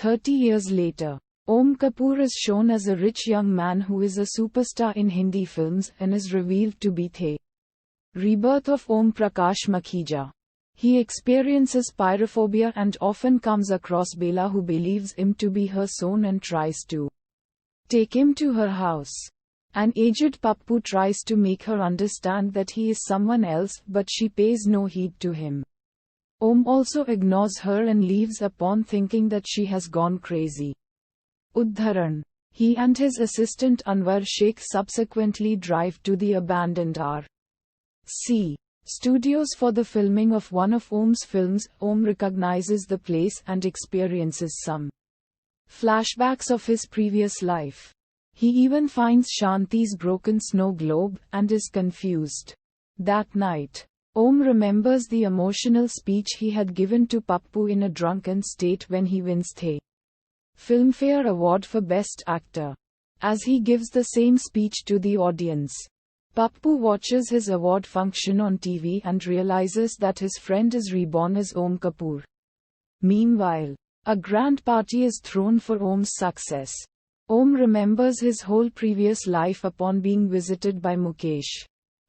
30 years later, Om Kapoor is shown as a rich young man who is a superstar in Hindi films and is revealed to be the rebirth of Om Prakash Makhija. He experiences pyrophobia and often comes across Bela, who believes him to be her son and tries to take him to her house. An aged Pappu tries to make her understand that he is someone else, but she pays no heed to him. Om also ignores her and leaves upon thinking that she has gone crazy. Uddharan. He and his assistant Anwar Sheikh subsequently drive to the abandoned R.C. studios for the filming of one of Om's films. Om recognizes the place and experiences some flashbacks of his previous life. He even finds Shanti's broken snow globe and is confused. That night, Om remembers the emotional speech he had given to Pappu in a drunken state when he wins the Filmfare Award for Best Actor. As he gives the same speech to the audience, Pappu watches his award function on TV and realizes that his friend is reborn as Om Kapoor. Meanwhile, a grand party is thrown for Om's success. Om remembers his whole previous life upon being visited by Mukesh,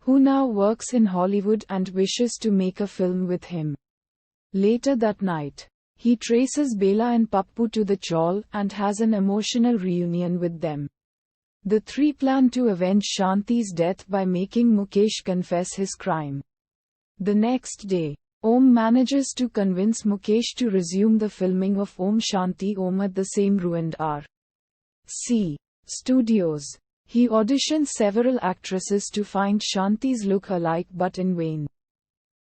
who now works in Hollywood and wishes to make a film with him. Later that night, he traces Bela and Pappu to the chawl and has an emotional reunion with them. The three plan to avenge Shanti's death by making Mukesh confess his crime. The next day, Om manages to convince Mukesh to resume the filming of Om Shanti Om at the same ruined R.C. studios. He auditions several actresses to find Shanti's look alike, but in vain.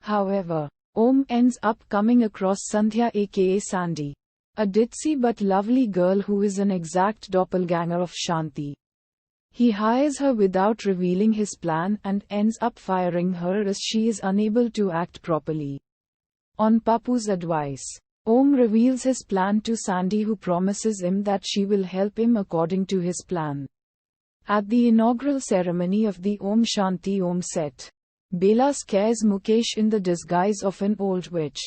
However, Om ends up coming across Sandhya aka Sandy, a ditzy but lovely girl who is an exact doppelganger of Shanti. He hires her without revealing his plan and ends up firing her as she is unable to act properly. On Pappu's advice, Om reveals his plan to Sandy, who promises him that she will help him according to his plan. At the inaugural ceremony of the Om Shanti Om set, Bela scares Mukesh in the disguise of an old witch,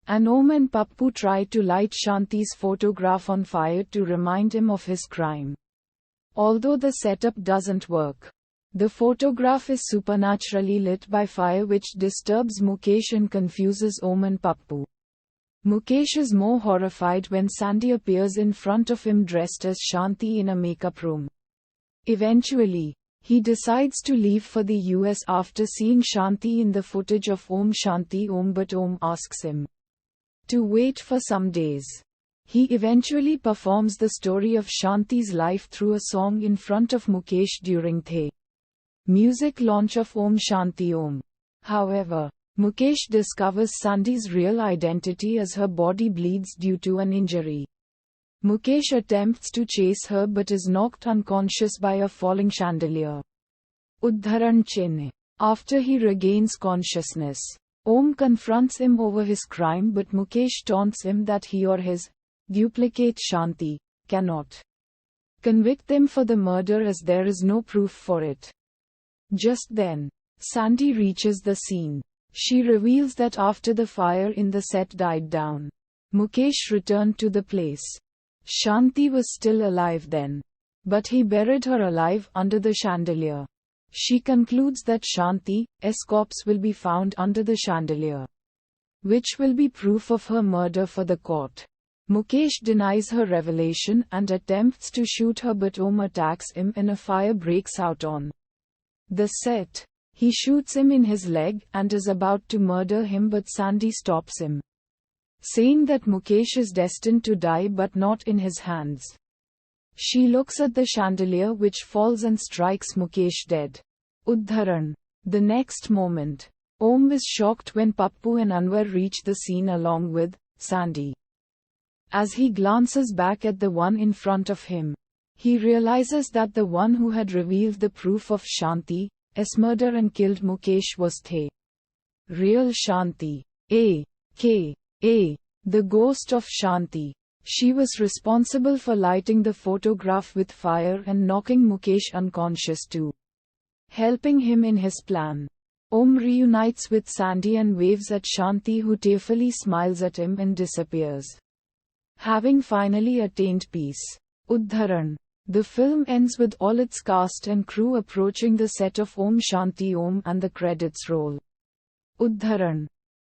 and Om and Pappu try to light Shanti's photograph on fire to remind him of his crime. Although the setup doesn't work, the photograph is supernaturally lit by fire, which disturbs Mukesh and confuses Om and Pappu. Mukesh is more horrified when Sandy appears in front of him dressed as Shanti in a makeup room. Eventually, he decides to leave for the US after seeing Shanti in the footage of Om Shanti Om, but Om asks him to wait for some days. He eventually performs the story of Shanti's life through a song in front of Mukesh during the music launch of Om Shanti Om. However, Mukesh discovers Sandy's real identity as her body bleeds due to an injury. Mukesh attempts to chase her but is knocked unconscious by a falling chandelier. Uddharan Chinna. After he regains consciousness, Om confronts him over his crime, but Mukesh taunts him that he or his duplicate Shanti cannot convict them for the murder as there is no proof for it. Just then, Sandy reaches the scene. She reveals that after the fire in the set died down, Mukesh returned to the place. Shanti was still alive then, but he buried her alive under the chandelier. She concludes that Shanti's corpse will be found under the chandelier, which will be proof of her murder for the court. Mukesh denies her revelation and attempts to shoot her, but Om attacks him and a fire breaks out on the set. He shoots him in his leg and is about to murder him, but Sandy stops him, saying that Mukesh is destined to die but not in his hands. She looks at the chandelier, which falls and strikes Mukesh dead. Uddharan. The next moment, Om is shocked when Pappu and Anwar reach the scene along with Sandy. As he glances back at the one in front of him, he realizes that the one who had revealed the proof of Shanti's murder and killed Mukesh was the real Shanti, aka the ghost of Shanti. She was responsible for lighting the photograph with fire and knocking Mukesh unconscious too, helping him in his plan. Om reunites with Sandy and waves at Shanti, who tearfully smiles at him and disappears. having finally attained peace. Uddharan. The film ends with all its cast and crew approaching the set of Om Shanti Om and the credits roll. Uddharan.